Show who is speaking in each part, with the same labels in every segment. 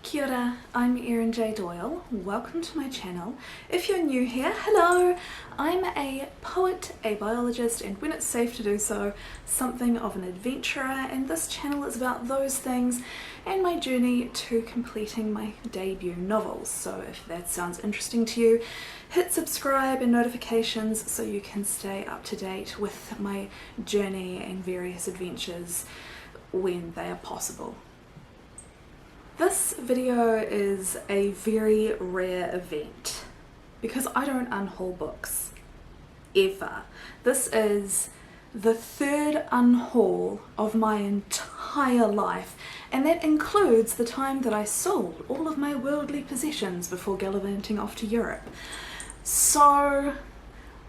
Speaker 1: Kia ora, I'm Erin J. Doyle. Welcome to my channel. If you're new here, hello! I'm a poet, a biologist, and when it's safe to do so, something of an adventurer, and this channel is about those things and my journey to completing my debut novels. So if that sounds interesting to you, hit subscribe and notifications so you can stay up to date with my journey and various adventures when they are possible. This video is a very rare event because I don't unhaul books, ever. This is the third unhaul of my entire life, and that includes the time that I sold all of my worldly possessions before gallivanting off to Europe. So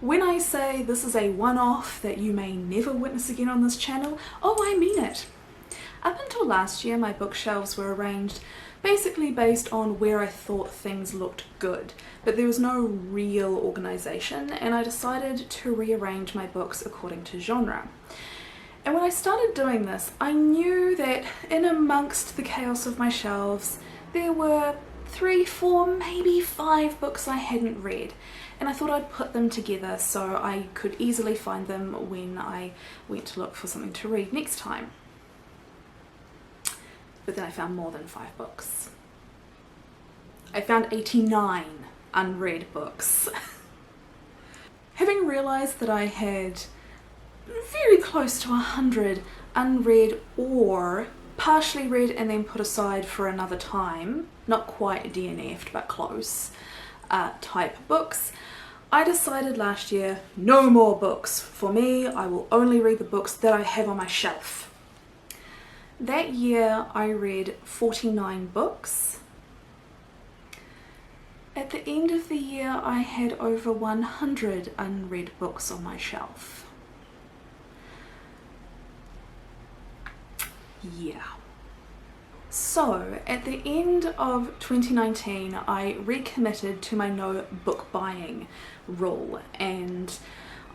Speaker 1: when I say this is a one-off that you may never witness again on this channel, oh, I mean it. Up until last year, my bookshelves were arranged basically based on where I thought things looked good, but there was no real organisation, and I decided to rearrange my books according to genre. And when I started doing this, I knew that in amongst the chaos of my shelves, there were 3, 4, maybe 5 books I hadn't read, and I thought I'd put them together so I could easily find them when I went to look for something to read next time. But then I found more than 5 books. I found 89 unread books. Having realised that I had very close to 100 unread or partially read and then put aside for another time, not quite DNF'd but close, type books, I decided last year, no more books. For me, I will only read the books that I have on my shelf. That year I read 49 books. At the end of the year I had over 100 unread books on my shelf. Yeah. So at the end of 2019 I recommitted to my no book buying rule, and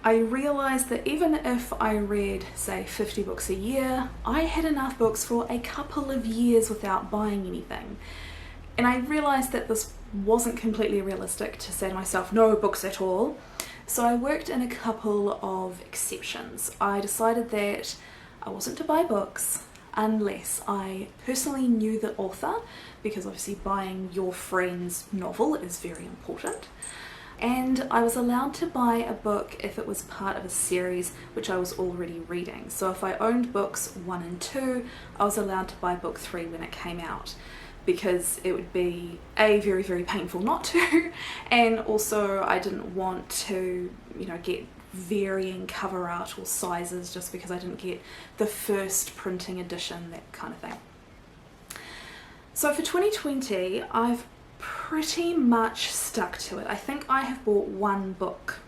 Speaker 1: I realised that even if I read, say, 50 books a year, I had enough books for a couple of years without buying anything. And I realised that this wasn't completely realistic to say to myself, no books at all. So I worked in a couple of exceptions. I decided that I wasn't to buy books unless I personally knew the author, because obviously buying your friend's novel is very important. And I was allowed to buy a book if it was part of a series which I was already reading. So if I owned books 1 and 2, I was allowed to buy book 3 when it came out, because it would be A, very, very painful not to, and also I didn't want to, get varying cover art or sizes just because I didn't get the first printing edition, that kind of thing. So for 2020, I've pretty much stuck to it. I think I have bought 1 book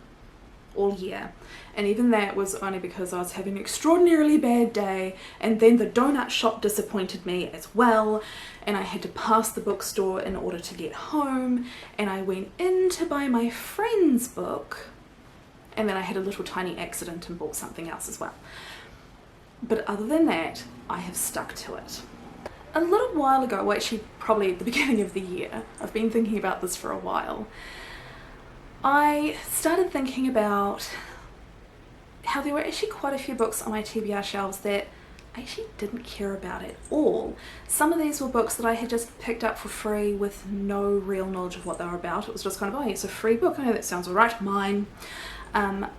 Speaker 1: all year, and even that was only because I was having an extraordinarily bad day, and then the donut shop disappointed me as well, and I had to pass the bookstore in order to get home, and I went in to buy my friend's book, and then I had a little tiny accident and bought something else as well. But other than that, I have stuck to it. A little while ago, well actually probably at the beginning of the year, I've been thinking about this for a while, I started thinking about how there were actually quite a few books on my TBR shelves that I actually didn't care about at all. Some of these were books that I had just picked up for free with no real knowledge of what they were about. It was just kind of, oh, it's a free book, I know that sounds alright, mine.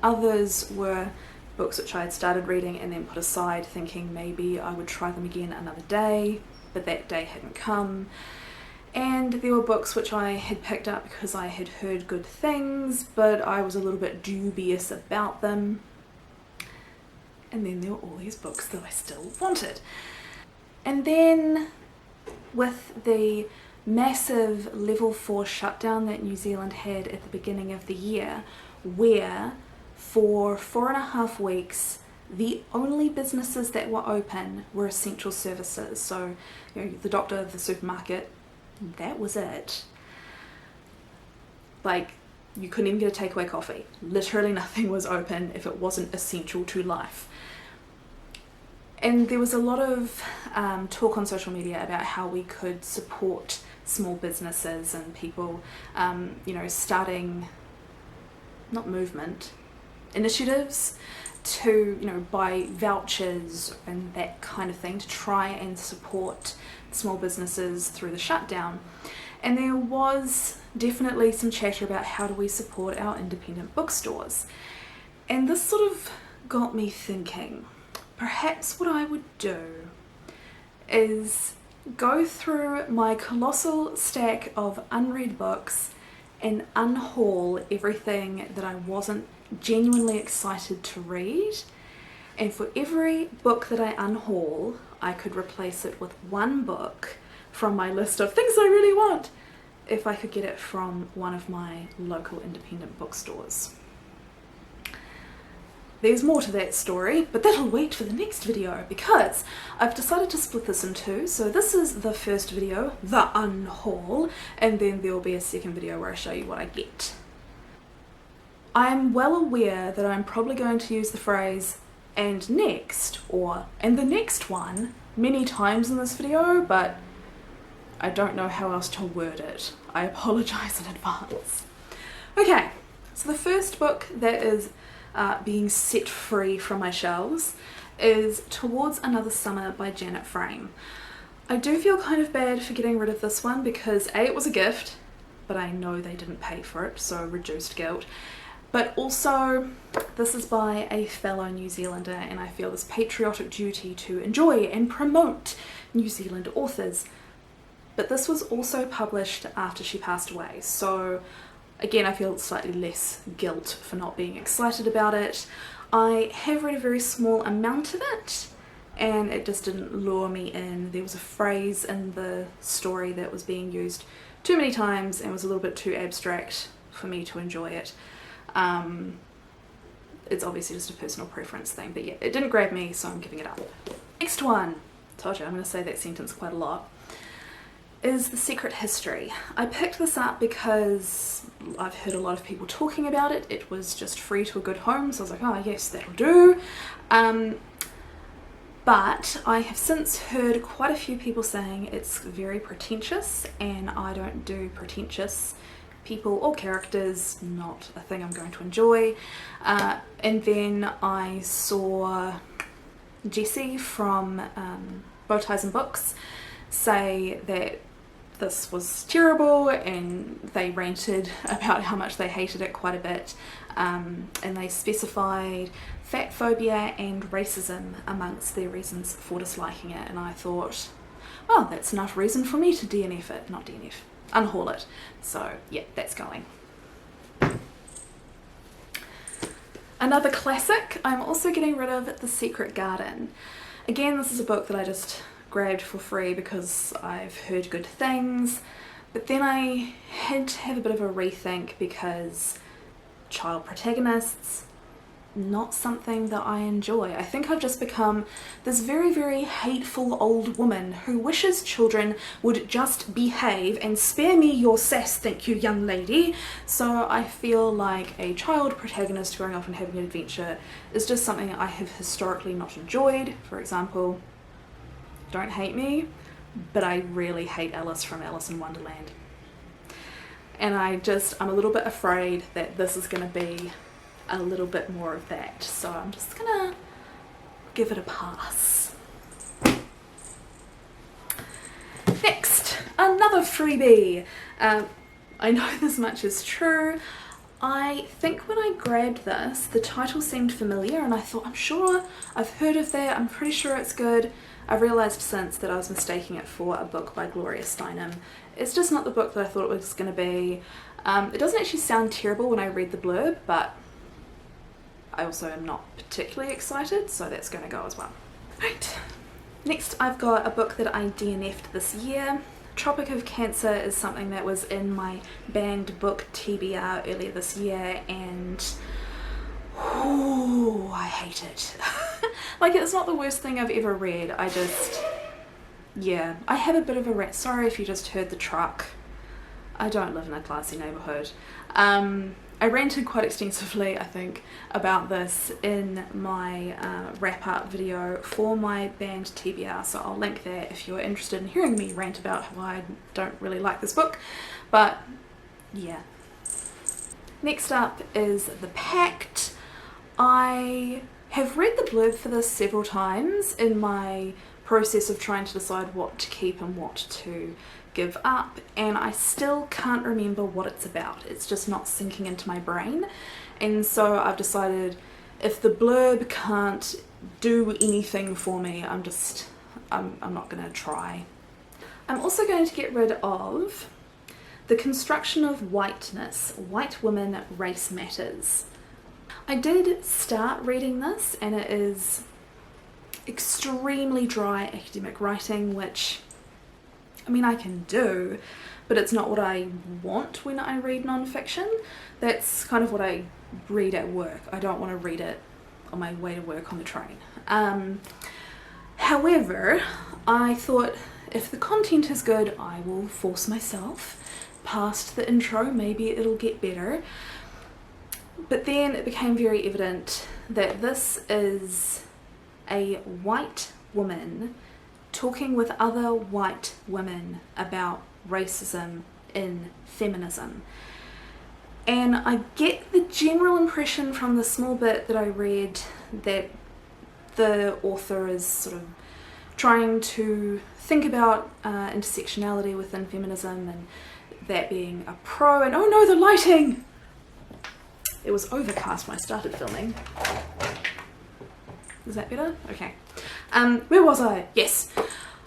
Speaker 1: Others were books which I had started reading and then put aside thinking maybe I would try them again another day, but that day hadn't come. And there were books which I had picked up because I had heard good things, but I was a little bit dubious about them. And then there were all these books that I still wanted. And then with the massive level 4 shutdown that New Zealand had at the beginning of the year, where for 4.5 weeks the only businesses that were open were essential services, so the doctor, the supermarket, that was it. Like, you couldn't even get a takeaway coffee. Literally nothing was open if it wasn't essential to life. And there was a lot of talk on social media about how we could support small businesses and people, you know, starting, not movement, initiatives to, you know, buy vouchers and that kind of thing to try and support small businesses through the shutdown. And there was definitely some chatter about how do we support our independent bookstores. And this sort of got me thinking, perhaps what I would do is go through my colossal stack of unread books and unhaul everything that I wasn't genuinely excited to read, and for every book that I unhaul I could replace it with one book from my list of things I really want if I could get it from one of my local independent bookstores. There's more to that story, but that'll wait for the next video because I've decided to split this in two. So this is the first video, the unhaul, and then there will be a second video where I show you what I get. I'm well aware that I'm probably going to use the phrase "and next" or "and the next one" many times in this video, but I don't know how else to word it. I apologize in advance. Okay, so the first book that is being set free from my shelves is Towards Another Summer by Janet Frame. I do feel kind of bad for getting rid of this one because A, it was a gift, but I know they didn't pay for it, so reduced guilt. But also, this is by a fellow New Zealander and I feel this patriotic duty to enjoy and promote New Zealand authors. But this was also published after she passed away, so again, I feel slightly less guilt for not being excited about it. I have read a very small amount of it and it just didn't lure me in. There was a phrase in the story that was being used too many times and was a little bit too abstract for me to enjoy it. It's obviously just a personal preference thing, but yeah, it didn't grab me, so I'm giving it up. Next one, told you I'm going to say that sentence quite a lot, is The Secret History. I picked this up because I've heard a lot of people talking about it. It was just free to a good home, so I was like, oh yes, that'll do. But I have since heard quite a few people saying it's very pretentious, and I don't do pretentious people or characters, not a thing I'm going to enjoy. And then I saw Jessie from Bowties and Books say that this was terrible, and they ranted about how much they hated it quite a bit, and they specified fat phobia and racism amongst their reasons for disliking it, and I thought, well, that's enough reason for me to DNF it, not DNF, unhaul it. So yeah, that's going. Another classic, I'm also getting rid of The Secret Garden. Again, this is a book that I just grabbed for free because I've heard good things, but then I had to have a bit of a rethink because child protagonists, not something that I enjoy. I think I've just become this very, very hateful old woman who wishes children would just behave and spare me your sass, thank you, young lady. So I feel like a child protagonist going off and having an adventure is just something I have historically not enjoyed. For example, don't hate me, but I really hate Alice from Alice in Wonderland. And I'm a little bit afraid that this is going to be a little bit more of that. So I'm just going to give it a pass. Next, another freebie. I know this much is true. I think when I grabbed this, the title seemed familiar and I thought, I'm sure I've heard of that, I'm pretty sure it's good. I've realised since that I was mistaking it for a book by Gloria Steinem. It's just not the book that I thought it was going to be. It doesn't actually sound terrible when I read the blurb, but I also am not particularly excited, so that's going to go as well. Right, next I've got a book that I DNF'd this year. Tropic of Cancer is something that was in my banned book TBR earlier this year, and ooh, I hate it. Like, it's not the worst thing I've ever read, yeah, I have a bit of a rant. Sorry if you just heard the truck. I don't live in a classy neighbourhood. I ranted quite extensively, I think, about this in my wrap-up video for my band TBR, so I'll link that if you're interested in hearing me rant about how I don't really like this book. But yeah. Next up is The Pact. I have read the blurb for this several times in my process of trying to decide what to keep and what to give up, and I still can't remember what it's about. It's just not sinking into my brain, and so I've decided if the blurb can't do anything for me, I'm not gonna try. I'm also going to get rid of The Construction of Whiteness, White Women, Race Matters. I did start reading this, and it is extremely dry academic writing, which I mean I can do, but it's not what I want when I read non-fiction. That's kind of what I read at work. I don't want to read it on my way to work on the train. However, I thought if the content is good, I will force myself past the intro, maybe it'll get better. But then it became very evident that this is a white woman talking with other white women about racism in feminism. And I get the general impression from the small bit that I read that the author is sort of trying to think about intersectionality within feminism and that being a pro, and oh no, the lighting! It was overcast when I started filming. Is that better? Okay. Where was I? Yes.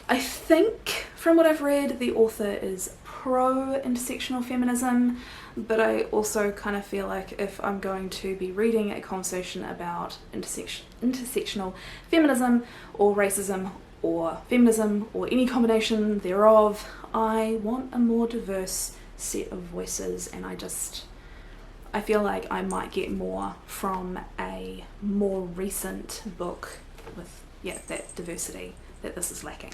Speaker 1: I think from what I've read, the author is pro-intersectional feminism, but I also kind of feel like if I'm going to be reading a conversation about intersectional feminism or racism or feminism or any combination thereof, I want a more diverse set of voices, and I feel like I might get more from a more recent book with that diversity that this is lacking.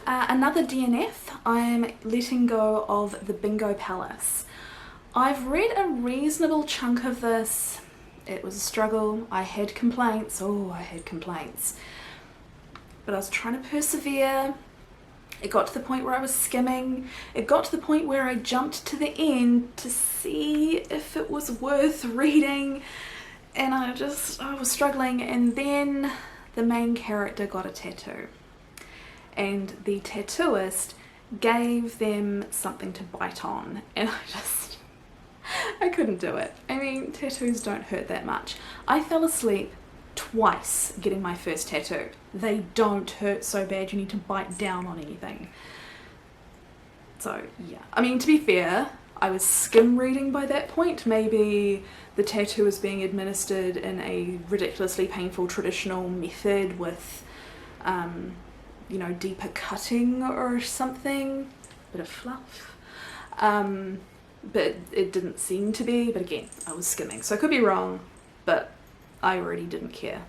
Speaker 1: Another DNF, I'm letting go of The Bingo Palace. I've read a reasonable chunk of this. It was a struggle. I had complaints. I had complaints. But I was trying to persevere. It got to the point where I was skimming. It got to the point where I jumped to the end to see if it was worth reading. And I was struggling, and then the main character got a tattoo. And the tattooist gave them something to bite on, and I couldn't do it. I mean, tattoos don't hurt that much. I fell asleep twice getting my first tattoo. They don't hurt so bad you need to bite down on anything. So yeah, I mean, to be fair, I was skim reading by that point. Maybe the tattoo was being administered in a ridiculously painful traditional method with you know, deeper cutting or something, bit of fluff, but it didn't seem to be. But again, I was skimming, so I could be wrong, but I already didn't care.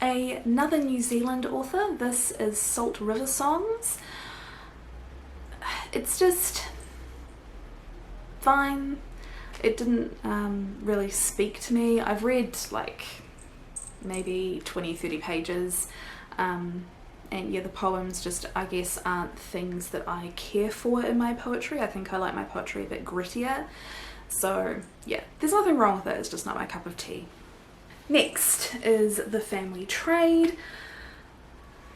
Speaker 1: Another New Zealand author, this is Salt River Songs. It's just fine. It didn't really speak to me. I've read like maybe 20-30 pages, and yeah, the poems just, I guess, aren't things that I care for in my poetry. I think I like my poetry a bit grittier. So yeah, there's nothing wrong with it, it's just not my cup of tea. Next is The Family Trade.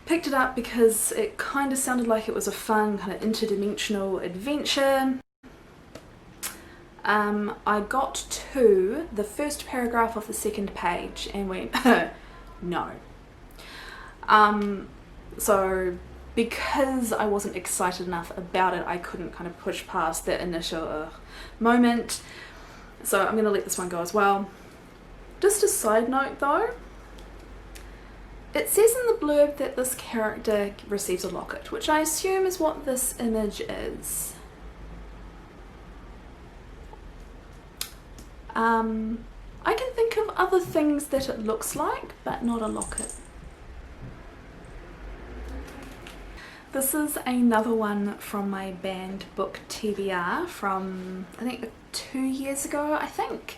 Speaker 1: Picked it up because it kind of sounded like it was a fun kind of interdimensional adventure. I got to the first paragraph of the second page and went, no. So because I wasn't excited enough about it, I couldn't kind of push past that initial moment. So I'm going to let this one go as well. Just a side note though, it says in the blurb that this character receives a locket, which I assume is what this image is. I can think of other things that it looks like, but not a locket. This is another one from my banned book TBR from, I think, 2 years ago, I think.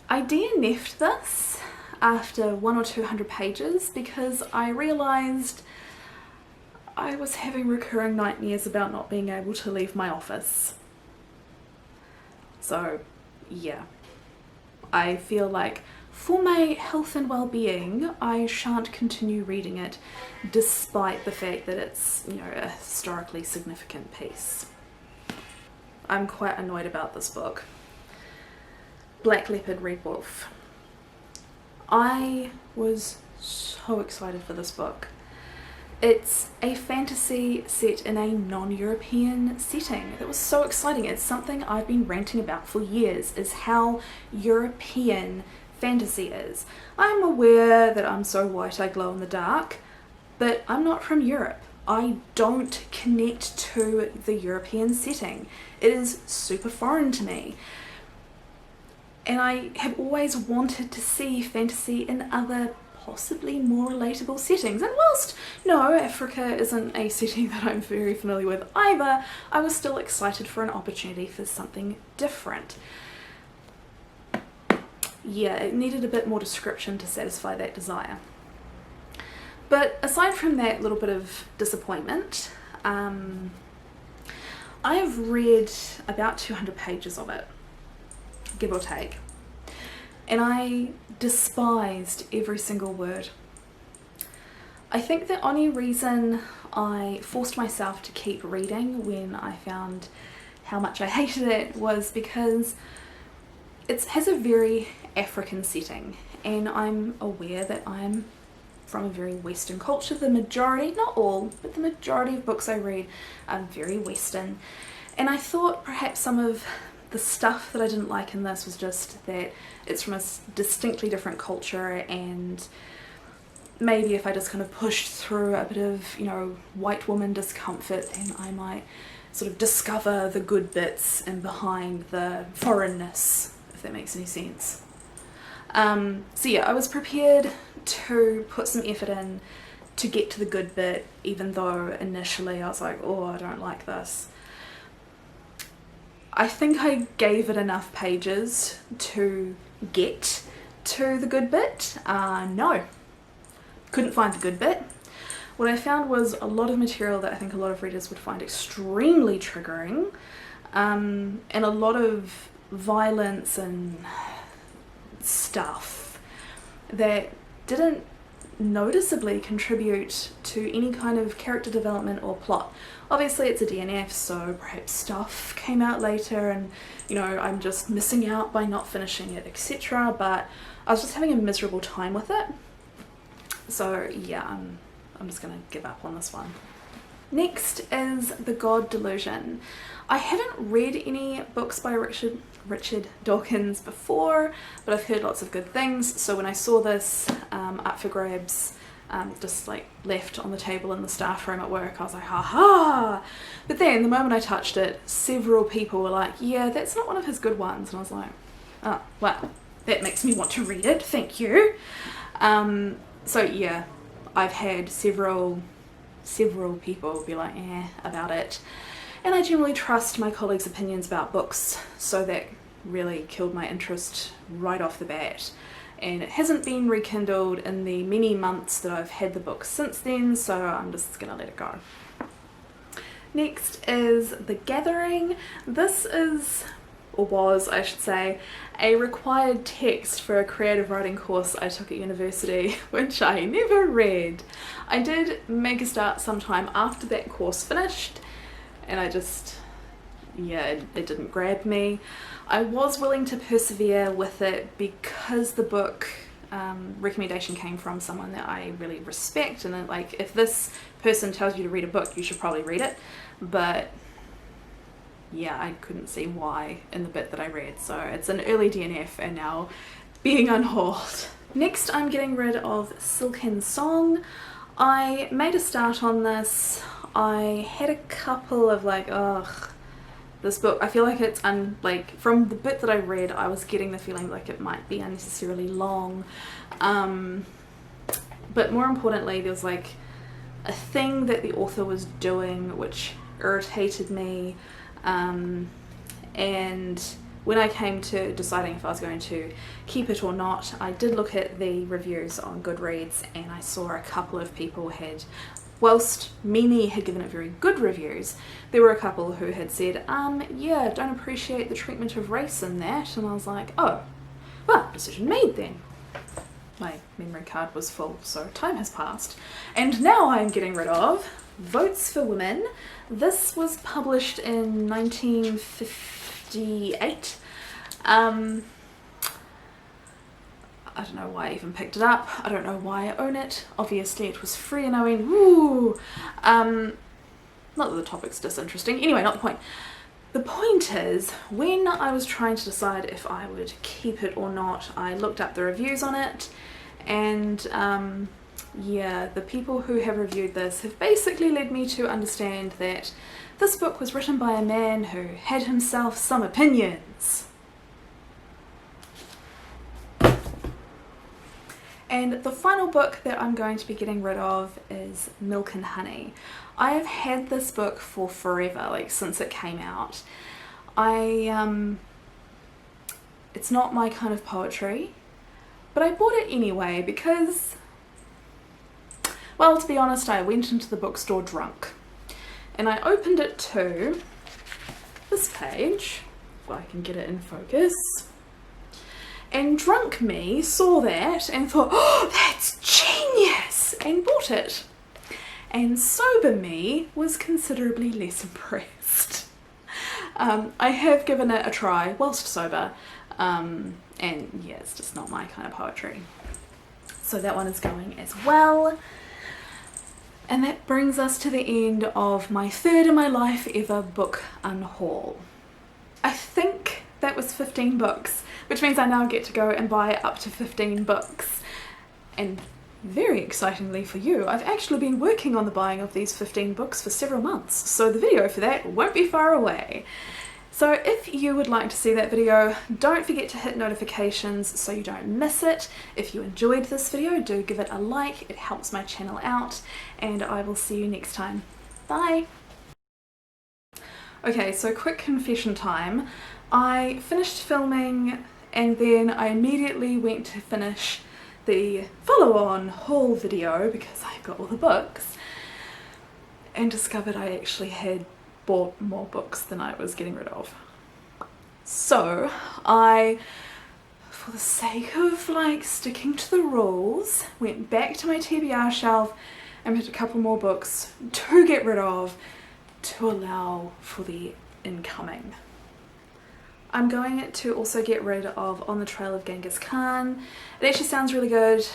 Speaker 1: I DNF'd this after 100 or 200 pages because I realised I was having recurring nightmares about not being able to leave my office. So, yeah. I feel like for my health and well-being, I shan't continue reading it, despite the fact that it's, you know, a historically significant piece. I'm quite annoyed about this book. Black Leopard, Red Wolf. I was so excited for this book. It's a fantasy set in a non-European setting. That was so exciting. It's something I've been ranting about for years, is how European fantasy is. I'm aware that I'm so white I glow in the dark, but I'm not from Europe. I don't connect to the European setting. It is super foreign to me. And I have always wanted to see fantasy in other possibly more relatable settings. And whilst, no, Africa isn't a setting that I'm very familiar with either, I was still excited for an opportunity for something different. Yeah, it needed a bit more description to satisfy that desire. But aside from that little bit of disappointment, I've read about 200 pages of it, give or take, and I despised every single word. I think the only reason I forced myself to keep reading when I found how much I hated it was because it has a very African setting, and I'm aware that I'm from a very Western culture. The majority, not all, but the majority of books I read are very Western, and I thought perhaps some of the stuff that I didn't like in this was just that it's from a distinctly different culture, and maybe if I just kind of pushed through a bit of, you know, white woman discomfort, then I might sort of discover the good bits and behind the foreignness, if that makes any sense. So yeah, I was prepared to put some effort in to get to the good bit, even though initially I was like, oh, I don't like this. I think I gave it enough pages to get to the good bit. No, couldn't find the good bit. What I found was a lot of material that I think a lot of readers would find extremely triggering, and a lot of violence and stuff that didn't noticeably contribute to any kind of character development or plot. Obviously it's a DNF, so perhaps stuff came out later and, you know, I'm just missing out by not finishing it, etc. But I was just having a miserable time with it. So yeah, I'm just gonna give up on this one. Next is The God Delusion. I haven't read any books by Richard Dawkins before, but I've heard lots of good things, so when I saw this up for grabs, just like left on the table in the staff room at work, I was like, haha! But then the moment I touched it, several people were like, yeah, that's not one of his good ones, and I was like, oh, well, that makes me want to read it, thank you. So yeah, I've had several people be like, about it. And I generally trust my colleagues' opinions about books, so that really killed my interest right off the bat. And it hasn't been rekindled in the many months that I've had the book since then, so I'm just gonna let it go. Next is The Gathering. This is, or was I should say, a required text for a creative writing course I took at university, which I never read. I did make a start sometime after that course finished, and I just, yeah, it didn't grab me. I was willing to persevere with it because the book recommendation came from someone that I really respect, and like, if this person tells you to read a book, you should probably read it. But yeah, I couldn't see why in the bit that I read, so it's an early DNF and now being unhauled. Next, I'm getting rid of Silken Song. I made a start on this. I had a couple of like, ugh, this book, I feel like it's like, from the bit that I read, I was getting the feeling like it might be unnecessarily long. But more importantly, there was like a thing that the author was doing which irritated me, and when I came to deciding if I was going to keep it or not, I did look at the reviews on Goodreads, and I saw a couple of people had, whilst Mimi had given it very good reviews, there were a couple who had said, yeah, don't appreciate the treatment of race in that, and I was like, oh, well, decision made then. My memory card was full, so time has passed. And now I'm getting rid of Votes for Women. This was published in 1958. I don't know why I even picked it up. I don't know why I own it. Obviously it was free and I went, woo! Not that the topic's disinteresting. Anyway, not the point. The point is, when I was trying to decide if I would keep it or not, I looked up the reviews on it, and yeah, the people who have reviewed this have basically led me to understand that this book was written by a man who had himself some opinions. And the final book that I'm going to be getting rid of is Milk and Honey. I have had this book for forever, like since it came out. It's not my kind of poetry, but I bought it anyway because, well, to be honest, I went into the bookstore drunk. And I opened it to this page, if I can get it in focus. And drunk me saw that and thought, oh, that's genius, and bought it. And sober me was considerably less impressed. I have given it a try whilst sober, and yeah, it's just not my kind of poetry. So that one is going as well. And that brings us to the end of my third in my life ever book unhaul. I think that was 15 books, which means I now get to go and buy up to 15 books. And very excitingly for you, I've actually been working on the buying of these 15 books for several months, so the video for that won't be far away. So if you would like to see that video, don't forget to hit notifications so you don't miss it. If you enjoyed this video, do give it a like, it helps my channel out, and I will see you next time. Bye! Okay, so quick confession time. I finished filming and then I immediately went to finish the follow-on haul video because I got all the books, and discovered I actually had bought more books than I was getting rid of. So I, for the sake of like sticking to the rules, went back to my TBR shelf and picked a couple more books to get rid of to allow for the incoming. I'm going to also get rid of On the Trail of Genghis Khan. It actually sounds really good,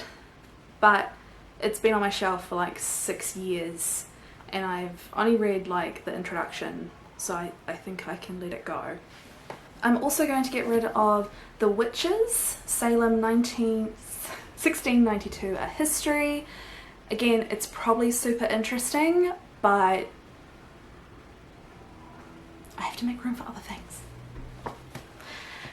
Speaker 1: but it's been on my shelf for like 6 years and I've only read like the introduction, so I think I can let it go. I'm also going to get rid of The Witches, Salem 1692, A History. Again, it's probably super interesting, but I have to make room for other things.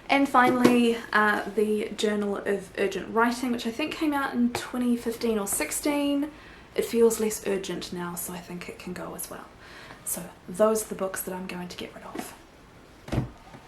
Speaker 1: And finally, the Journal of Urgent Writing, which I think came out in 2015 or 16. It feels less urgent now, so I think it can go as well. So those are the books that I'm going to get rid of.